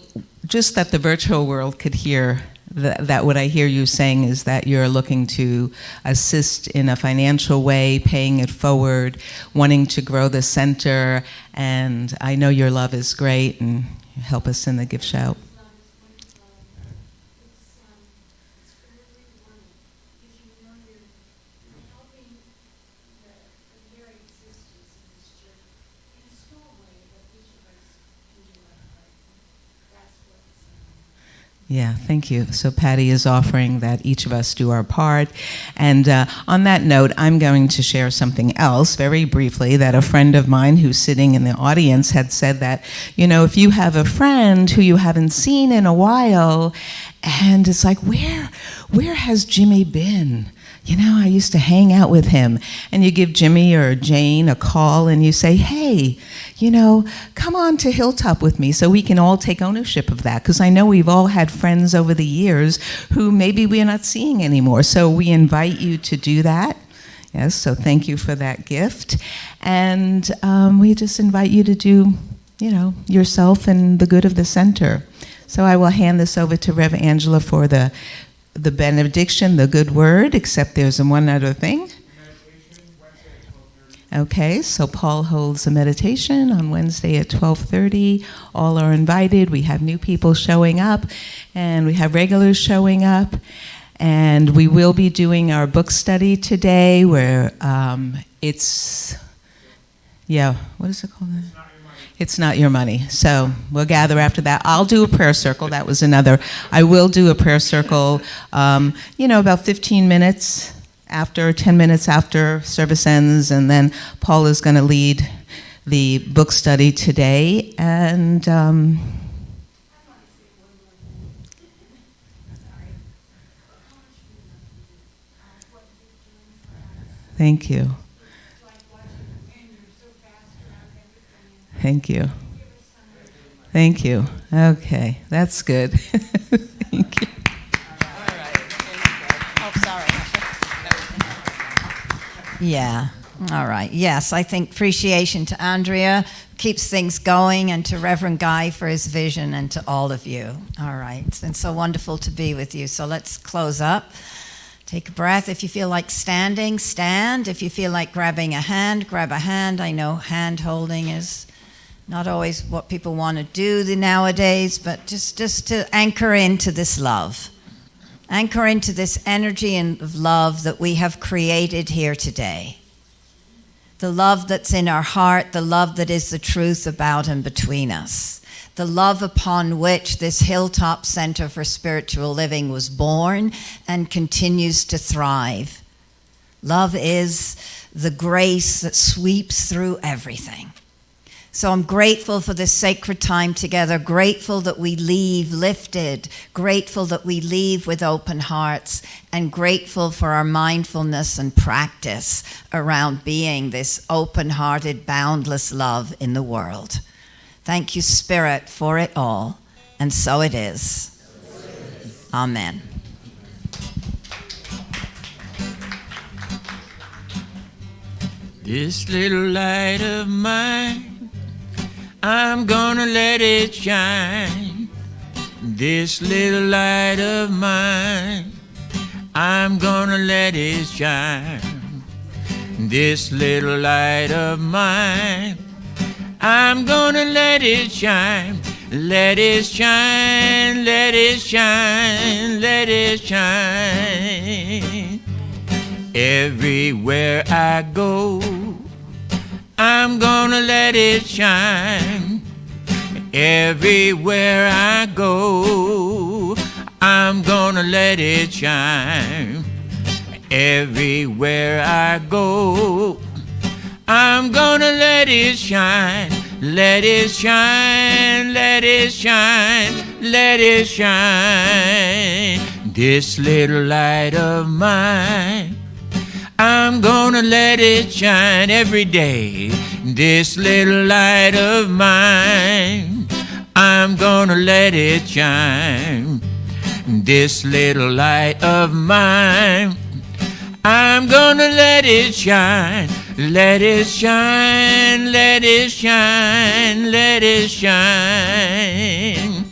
just that the virtual world could hear that what I hear you saying is that you're looking to assist in a financial way, paying it forward, wanting to grow the center, and I know your love is great, and help us in the gift shout. Yeah, thank you. So Patty is offering that each of us do our part. And on that note, I'm going to share something else very briefly that a friend of mine who's sitting in the audience had said that, you know, if you have a friend who you haven't seen in a while, and it's like, where has Jimmy been? You know, I used to hang out with him. And you give Jimmy or Jane a call and you say, hey, you know, come on to Hilltop with me so we can all take ownership of that. Because I know we've all had friends over the years who maybe we're not seeing anymore. So we invite you to do that. Yes, so thank you for that gift. And we just invite you to do, you know, yourself and the good of the center. So I will hand this over to Rev. Angela for the benediction, the good word, except there's one other thing. Okay, so Paul holds a meditation on Wednesday at 12:30. All are invited. We have new people showing up, and we have regulars showing up. And we will be doing our book study today where what is it called? It's Not Your Money. So we'll gather after that. I'll do a prayer circle. That was another. I will do a prayer circle, about 15 minutes after, 10 minutes after service ends, and then Paul is going to lead the book study today. And thank you. Thank you. Thank you. Okay, that's good. Thank you. All right. Oh, sorry. Yeah. All right. Yes, I think appreciation to Andrea keeps things going, and to Reverend Guy for his vision, and to all of you. All right. It's been so wonderful to be with you. So let's close up. Take a breath. If you feel like standing, stand. If you feel like grabbing a hand, grab a hand. I know hand holding is not always what people want to do nowadays, but just to anchor into this love. Anchor into this energy of love that we have created here today. The love that's in our heart, the love that is the truth about and between us. The love upon which this Hilltop Center for Spiritual Living was born and continues to thrive. Love is the grace that sweeps through everything. So I'm grateful for this sacred time together, grateful that we leave lifted, grateful that we leave with open hearts, and grateful for our mindfulness and practice around being this open-hearted, boundless love in the world. Thank you, Spirit, for it all, and so it is. Amen. This little light of mine, I'm gonna let it shine. This little light of mine, I'm gonna let it shine. This little light of mine, I'm gonna let it shine. Let it shine, let it shine, let it shine. Everywhere I go, I'm gonna let it shine. Everywhere I go, I'm gonna let it shine. Everywhere I go, I'm gonna let it shine. Let it shine, let it shine, let it shine. This little light of mine, I'm gonna let it shine every day. This little light of mine, I'm gonna let it shine. This little light of mine, I'm gonna let it shine. Let it shine, let it shine, let it shine.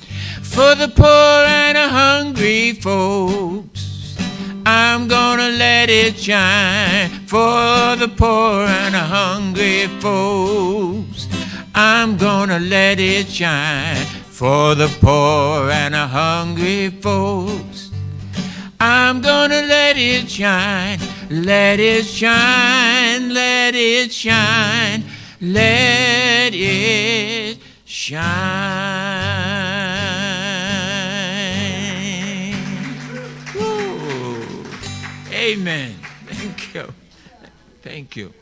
For the poor and the hungry folks, I'm gonna let it shine. For the poor and the hungry folks, I'm gonna let it shine. For the poor and the hungry folks, I'm gonna let it shine. Let it shine, let it shine, let it shine. Woo. Amen. Thank you. Thank you.